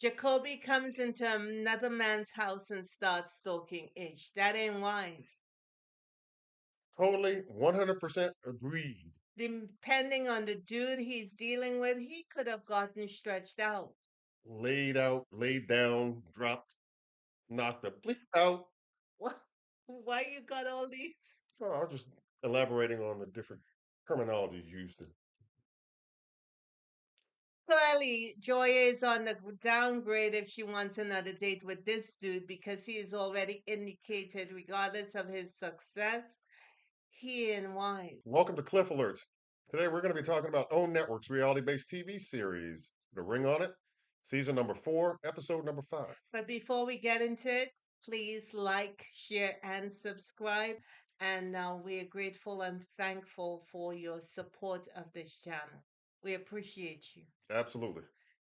Jacoby comes into another man's house and starts stalking Ish. That ain't wise. Totally 100% agreed. Depending on the dude he's dealing with, he could have gotten stretched out. Laid out, laid down, dropped, knocked the bleep out. Wha- Why you got all these? No, I was just elaborating on the different terminologies used. Clearly, Joya is on the downgrade if she wants another date with this dude because he is already indicated, regardless of his success, he ain't wise. Welcome to Cliff Alerts. Today we're going to be talking about OWN Network's reality-based TV series, The Ring on It, season number 4, episode number 5. But before we get into it, please like, share, and subscribe. And we're grateful and thankful for your support of this channel. We appreciate you. Absolutely.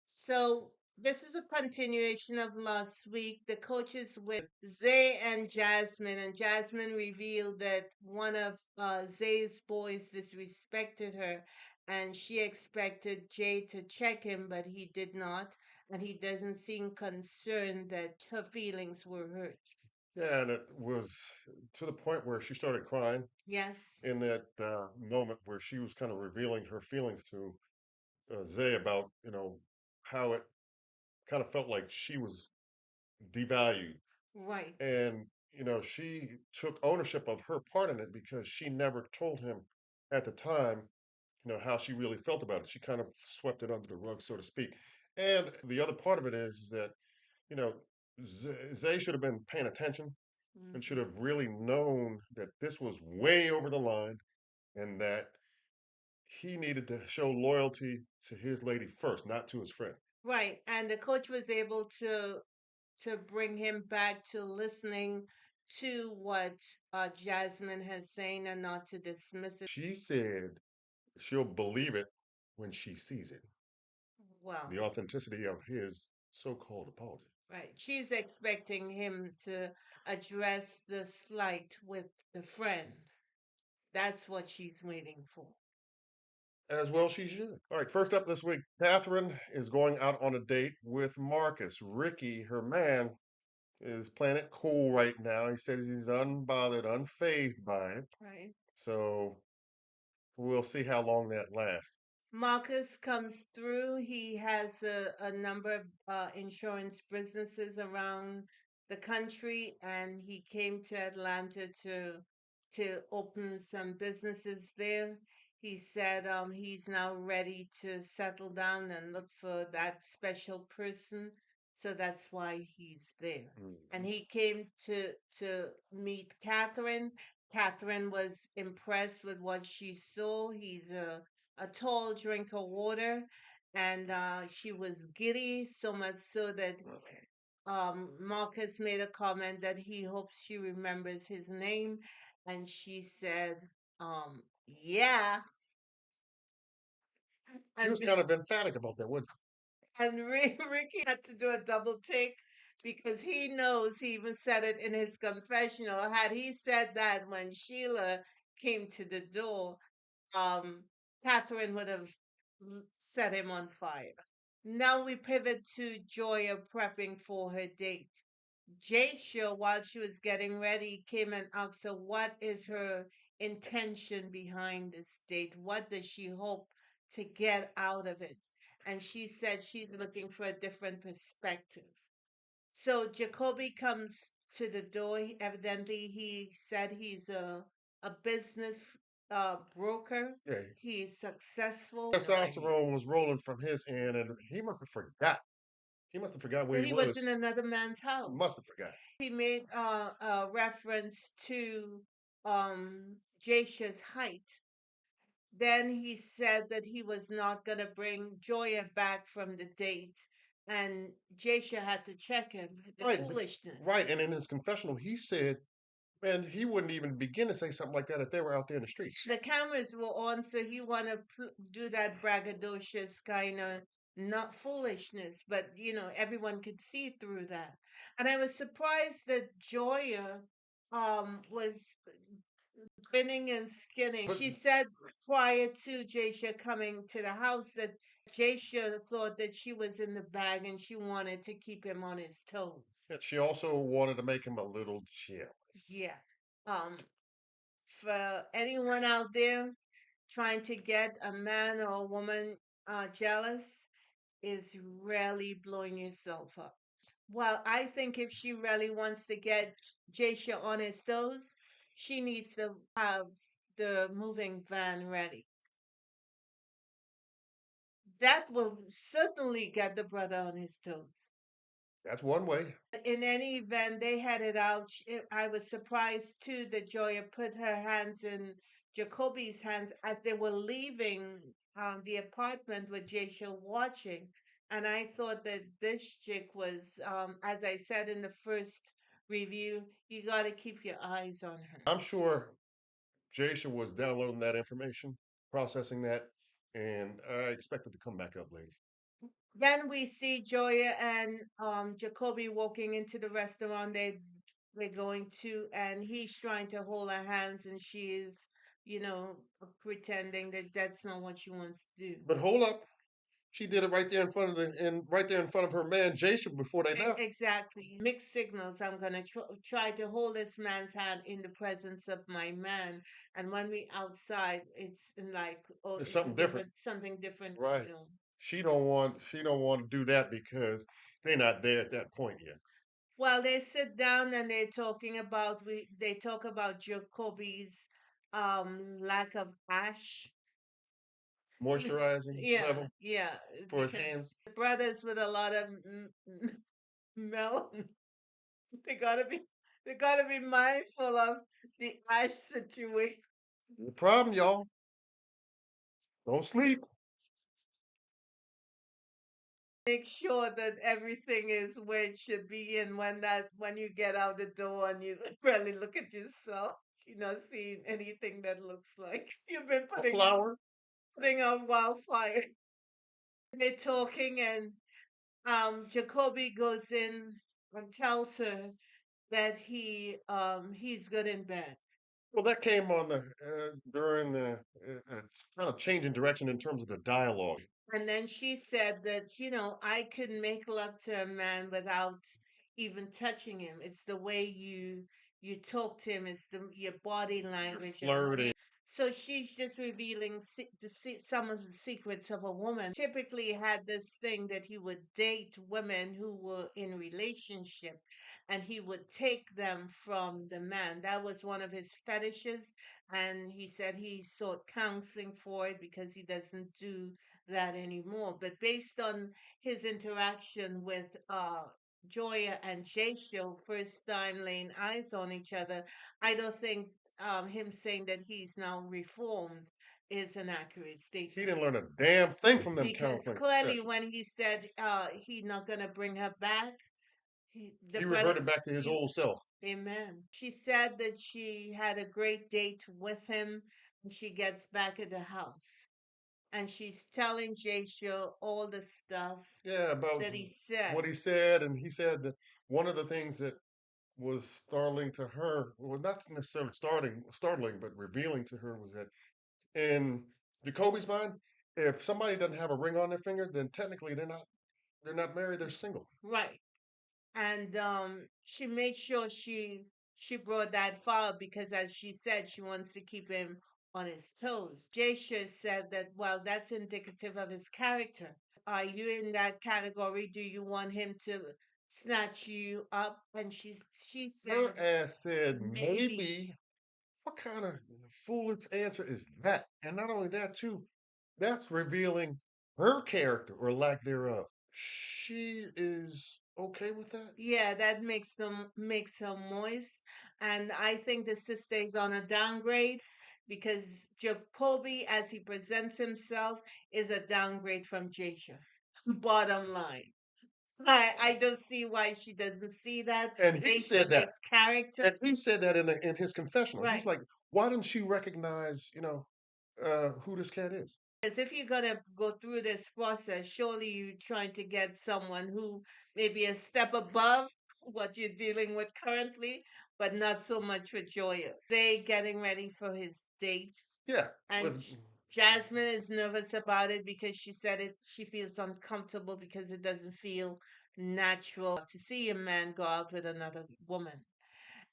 So, this is a continuation of last week. The coaches with Zay and Jasmine, and Jasmine revealed that one of Zay's boys disrespected her, and she expected Jay to check him, but he did not, and he doesn't seem concerned that her feelings were hurt. Yeah, and it was to the point where she started crying Yes, in that moment where she was kind of revealing her feelings to Zay about, how it kind of felt like she was devalued. right. And, she took ownership of her part in it because she never told him at the time, how she really felt about it. She kind of swept it under the rug, so to speak. And the other part of it is that, you know, Zay should have been paying attention and should Mhm. have really known that this was way over the line and that he needed to show loyalty to his lady first, not to his friend. Right, and the coach was able to bring him back to listening to what Jasmine has saying and not to dismiss it. She said she'll believe it when she sees it. Well, The authenticity of his so-called apology. right. She's expecting him to address the slight with the friend. That's what she's waiting for. As well she should. All right, first up this week, Catherine is going out on a date with Marcus. Ricky, her man, is playing it cool right now. He says he's unbothered, unfazed by it. Right. So we'll see how long that lasts. Marcus comes through. He has a number of insurance businesses around the country, and he came to Atlanta to open some businesses there. He said he's now ready to settle down and look for that special person, so that's why he's there. And Mhm. he came to meet Catherine. Catherine was impressed with what she saw. He's a tall drink of water, and she was giddy, so much so that Marcus made a comment that he hopes she remembers his name, and she said, "Yeah." He was And kind of emphatic about that, wasn't Ricky had to do a double take because he knows he even said it in his confessional. Had he said that when Sheila came to the door, um, Catherine would have set him on fire. Now we pivot to Joya prepping for her date. Jasha, while she was getting ready, came and asked her what is her intention behind this date? What does she hope to get out of it? And she said she's looking for a different perspective. So Jacoby comes to the door. Evidently, he said he's a business broker. he? Yeah. He's successful. Testosterone was rolling from his end, and he must have forgot. He must have forgot where That he he was in was. another man's Must house. have forgot. He made a reference to Jasha's height. Then he said that he was not going to bring Joya back from the date, and Jasha had to check him. The Right, foolishness. right. And in his confessional, he said, man, he wouldn't even begin to say something like that if they were out there in the streets. The cameras were on, so he want to do that braggadocious kind of not foolishness, but everyone could see through that. And I was surprised that Joya was grinning and skinning. But She said prior to Jasha coming to the house that Jasha thought that she was in the bag and she wanted to keep him on his toes. she also wanted to make him a little jealous. Yeah. Um, for anyone out there trying to get a man or a woman jealous is really blowing yourself up. Well, I think if she really wants to get Jasha on his toes, she needs to have the moving van ready. That will certainly get the brother on his toes. That's one way. In any event, they had it out. I was surprised too that Joya put her hands in Jacoby's hands as they were leaving the apartment with Jasha watching. And I thought that this chick was, as I said in the first review, you got to keep your eyes on her. I'm sure Jasha was downloading that information, processing that, and I expect it to come back up later. Then we see Joya and Jacoby walking into the restaurant they're going to, and he's trying to hold her hands, and she is, pretending that that's not what she wants to do. But hold up, she did it right there in front of right there in front of her man Jasha before they left. Exactly. Mixed signals. I'm gonna try to hold this man's hand in the presence of my man, and when we outside, it's like, oh, It's it's a something different, something different right? going on. She don't want to do that because they're not there at that point yet. Well, they sit down and they talk about Jacoby's lack of ash. Moisturizing Yeah, level yeah, for his because hands. brothers with a lot of melon, they gotta be they gotta be mindful of the ash situation. The problem, y'all, don't sleep. Make sure that everything is where it should be, and when you get out the door and you really look at yourself, you're not seeing anything that looks like you've been A flower. putting out wildfire. They're talking, and Jacoby goes in and tells her that he's good in bed. Well, that came on the during the kind of change in direction in terms of the dialogue. And then she said that, I could make love to a man without even touching him. It's the way you talk to him, it's your body You're language and what. flirting. So she's just revealing some of the secrets of a woman. Typically had this thing that he would date women who were in relationship and he would take them from the man. That was one of his fetishes. And he said he sought counseling for it because he doesn't do that anymore. But based on his interaction with Joya and Jasha, first time laying eyes on each other, I don't think him saying that he's now reformed is an accurate He statement. didn't learn a damn thing from them Because counseling clearly, sessions. when he said he not gonna bring her back, the He brother, reverted back to his old self. amen. She said that she had a great date with him, and she gets back at the house and she's telling Jasha all the stuff Yeah, about that he said. what he said, and he said that one of the things that was startling to her, well, not necessarily startling, but revealing to her was that in Jacoby's mind, if somebody doesn't have a ring on their finger, then technically they're not married, they're single. Right. And she made sure she brought that forward because as she said, she wants to keep him on his toes. Jasha said that, well, that's indicative of his character. Are you in that category? Do you want him to snatch you up? And she Her said, ass said maybe. maybe. What kind of foolish answer is that? And not only that, too, that's revealing her character or lack thereof. She is okay with that. Yeah, that makes her moist. And I think the sister is on a downgrade because Jacoby, as he presents himself, is a downgrade from Jasha. Bottom line. I don't see why she doesn't see that And he based said on that. his character. And he said that in his confessional. He's Right. like, why didn't she recognize, who this cat is? Because if you're going to go through this process, surely you're trying to get someone who maybe a step above what you're dealing with currently, but not so much for Joya. They getting ready for his date, Yeah, and with Jasmine is nervous about it because she said it. She feels uncomfortable because it doesn't feel natural to see a man go out with another woman.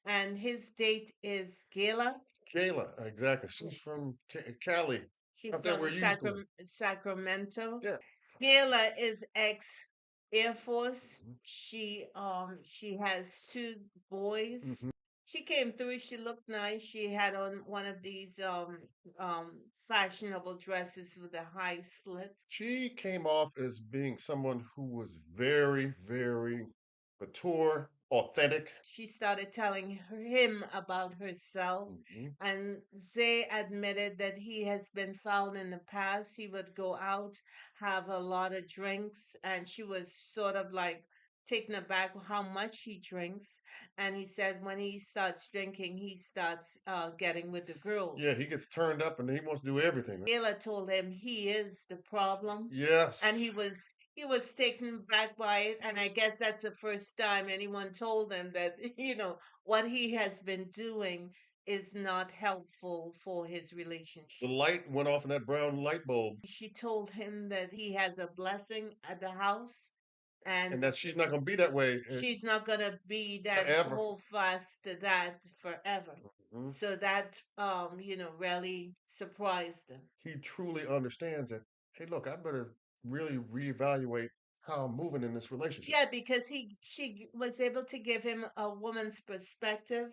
And his date is Gayla. Jayla. Exactly. She's from Cali, She's up there from where you used to live. Sacramento. Yeah. Gayla is ex Air Force. Mhm. She has two boys. Mhm. She came through. She looked nice. She had on one of these fashionable dresses with a high slit. She came off as being someone who was very, very mature, authentic. She started telling him about herself. Mhm. And Zay admitted that he has been foul in the past. He would go out, have a lot of drinks, and she was sort of like taken aback with how much he drinks. And he said when he starts drinking, he starts getting with the Yeah, he girls. gets turned up and he wants to do everything. Gayla told him he is the problem, and Yes. he was taken back by it. And I guess that's the first time anyone told him that what he has been doing is not helpful for his The relationship. light went off in that brown light bulb, She told him that he has a blessing at the house, and and that she's not going to be that way she's not gonna be that forever. hold fast to that forever. Mhm. So that really surprised him. He truly understands that, hey, look, I better really reevaluate how I'm moving in this relationship. Yeah, because she was able to give him a woman's perspective,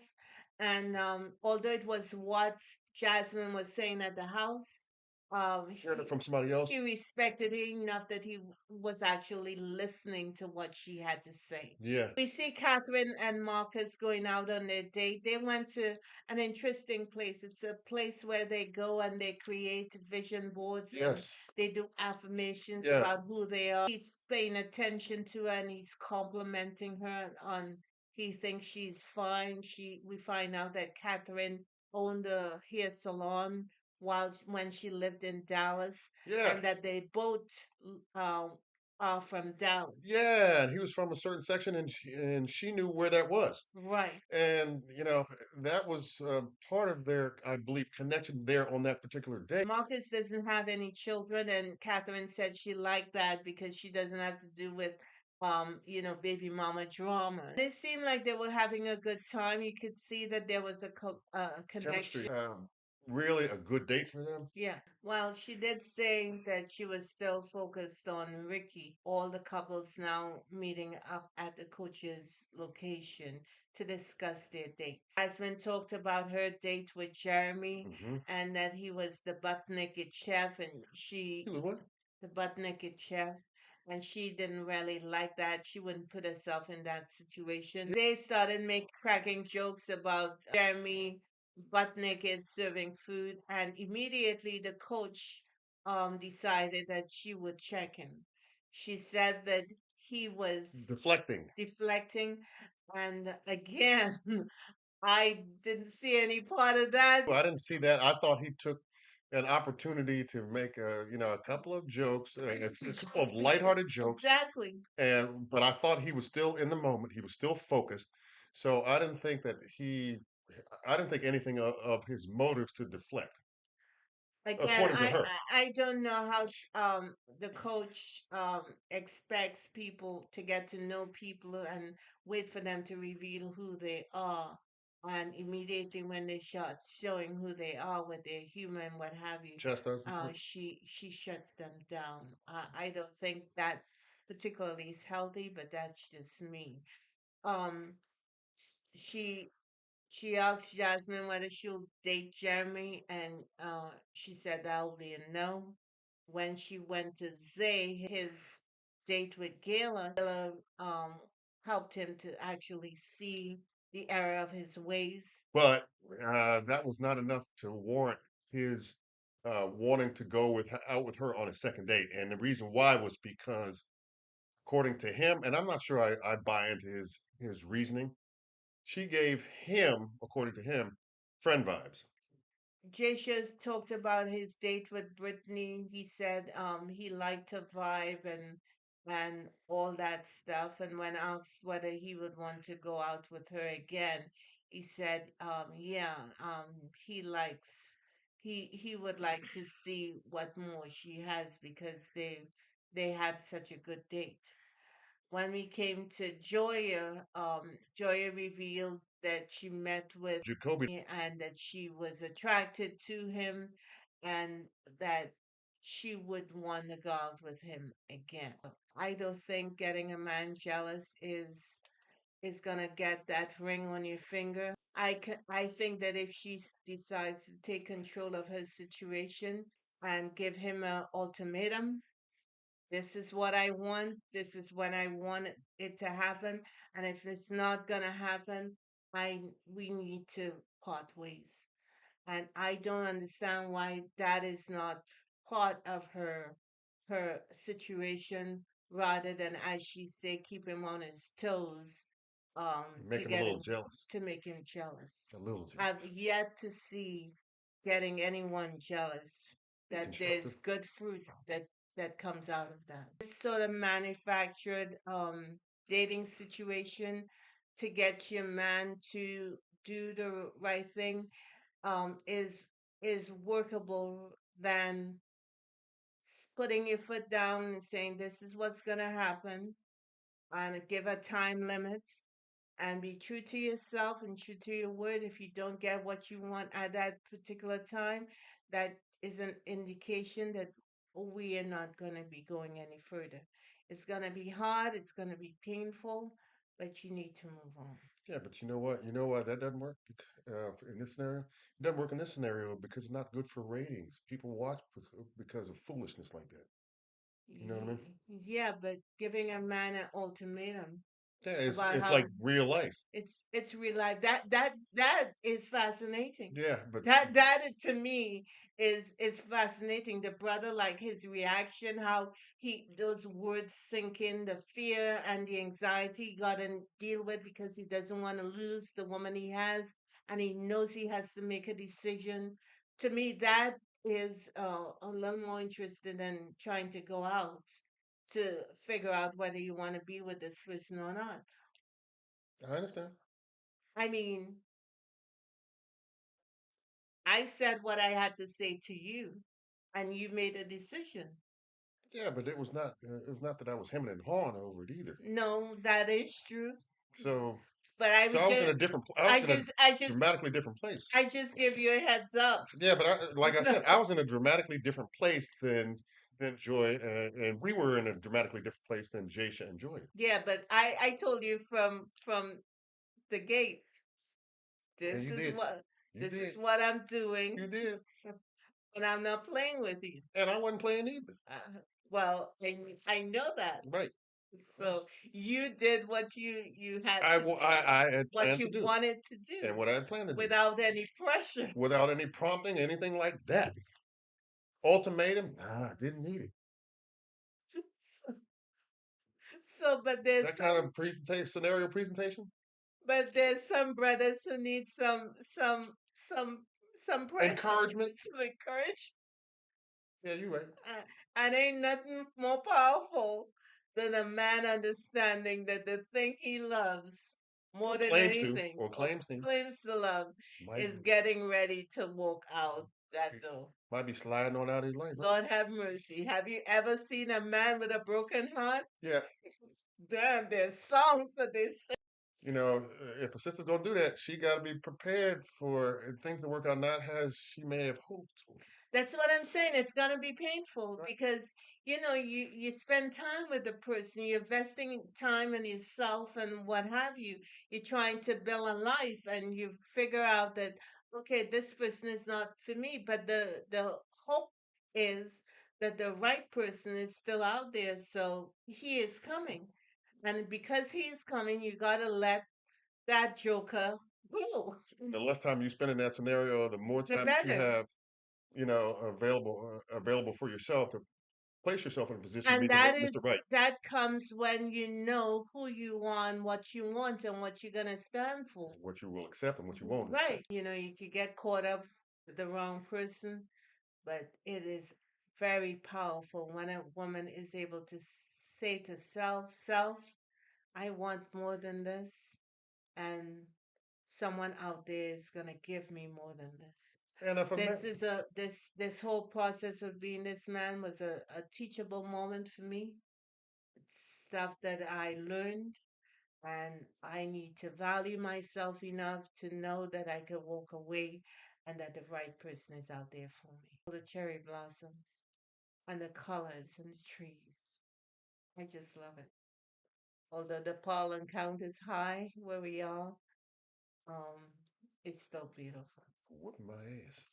and although it was what Jasmine was saying at the house, Hearing it from somebody else. he respected her enough that he was actually listening to what she had to say. Yeah. We see Catherine and Marcus going out on their date. They went to an interesting place. It's a place where they go and they create vision boards and Yes. they do affirmations Yes. about who they are. He's paying attention to her and he's complimenting her on he thinks she's fine. We find out that Catherine owned a hair salon when she lived in Dallas, Yeah. and that they both uh, are from Dallas. Yeah. And he was from a certain section, and she knew where that was. Right. And, that was part of their, I believe, connection there on that particular day. Marcus doesn't have any children, and Catherine said she liked that because she doesn't have to do with, baby mama drama. And it seemed like they were having a good time. You could see that there was a Chemistry. connection. Really a good date for them. Yeah. Well, she did say that she was still focused on Ricky. All the couples now meeting up at the coach's location to discuss their dates. Jasmine talked about her date with Jeremy Hmm. and that he was the butt naked chef, and He was what? the butt naked chef. And she didn't really like that. She wouldn't put herself in that situation. They started cracking jokes about Jeremy butt naked serving food, and immediately the coach decided that she would check him. She said that he was Deflecting. deflecting, and again, I didn't see any part of that. I didn't see that. I thought he took an opportunity to make a couple of jokes, a couple of lighthearted jokes, Exactly. and but I thought he was still in the moment. He was still focused. So I didn't think anything of his motives to deflect, Again, according to her. I don't know how the coach expects people to get to know people and wait for them to reveal who they are. And immediately when they start showing who they are with their humor and what have you, Chastising for she shuts them down. I don't think that particularly is healthy, but that's just me. Um, she she asked Jasmine whether she'll date Jeremy, and she said that'll be a no. When she went to Zay, his date with Gayla, helped him to actually see the error of his ways. but that was not enough to warrant his wanting to go out with her on a second date. And the reason why was because, according to him, and I'm not sure I buy into his reasoning, she gave him, according to him, friend vibes. Jasha talked about his date with Brittany. He said he liked her vibe and all that stuff. And when asked whether he would want to go out with her again, He said, yeah, he likes, he would like to see what more she has because they had such a good date. When we came to Joya, Joya revealed that she met with Jacoby. and that she was attracted to him and that she would want to go out with him again. I don't think getting a man jealous is gonna get that ring on your finger. I think that if she decides to take control of her situation and give him an ultimatum, this is what I want. This is when I want it to happen. And if it's not gonna happen, I we need to part ways. And I don't understand why that is not part of her situation rather than, as she say, keep him on his toes to Make him a get little him jealous. to make him jealous. A little I've jealous. yet to see getting anyone jealous Be that constructive. there's good fruit that comes out of that. This sort of manufactured dating situation to get your man to do the right thing um, is is workable than putting your foot down and saying this is what's going to happen and give a time limit and be true to yourself and true to your word. If you don't get what you want at that particular time, that is an indication that we are not going to be going any further. It's going to be hard, it's going to be painful, but you need to move on. Yeah, but you know what? You know why that doesn't work in this scenario? It doesn't work in this scenario because it's not good for ratings. People watch because of foolishness like that. You know what I mean? Yeah, but giving a man an ultimatum Yeah, about it's how like real life. it's real life. That is fascinating. Yeah, but That to me is fascinating. The brother, like his reaction, how he those words sink in, the fear and the anxiety he got to deal with because he doesn't want to lose the woman he has, and he knows he has to make a decision. To me, that is a little more interesting than trying to go out to figure out whether you want to be with this person or not. I understand. I mean, I said what I had to say to you, and you made a decision. Yeah, but it was not that I was hemming and hawing over it either. No, that is true. So But I so would just, I I was in a just, I just, dramatically different place. I just give you a heads up. Yeah, but like I said, I was in a dramatically different place than Joy, and we were in a dramatically different place than Jasha and Joy. Yeah, but I told you from the gate. Yeah, This you is did. what, You this is did. what I'm doing, You did. and I'm not playing with you. And I wasn't playing either. Well, I know that. Right. So you did what you had to do, I had what planned to you do, wanted to and do, what I had planned to do, without any pressure. without any prompting, anything like that. Ultimatum, nah, didn't need it. So, That kind of presentation, scenario presentation, but there's some brothers who need some pressure, encouragement. some encouragement, Yeah, you're right. and ain't nothing more powerful than a man understanding that the thing he loves more Or than claims to, anything, or or claims to, claims to love, might is getting ready to walk out that door. might be sliding on out his life. Right? Lord have mercy. Have you ever seen a man with a broken heart? Yeah, Damn, there's songs that they sing. you know, if a sister's gonna do that, she got to be prepared for things to work out not as she may have hoped. That's what I'm saying. It's gonna be painful Right. because you spend time with the person, you're investing time in yourself and what have you. You're trying to build a life, and you figure out that okay, this person is not for me. But the hope is that the right person is still out there, so he is coming, and because he is coming, you gotta let that joker go. The less time you spend in that scenario, the more The time that you better. have, available for yourself to place yourself in a position to And meet Mr. Right, that comes when you know who you want, what you want, and what you're gonna stand for. what you will accept and what you won't Right. accept. You could get caught up with the wrong person, but it is very powerful when a woman is able to say to self, I want more than this, and someone out there is gonna give me more than this. And if a man, This whole process of being this man was a teachable moment for me. It's stuff that I learned, and I need to value myself enough to know that I can walk away and that the right person is out there for me. The cherry blossoms and the colors and the trees. I just love it. Although the pollen count is high where we are, um, it's still beautiful. whoop my ass.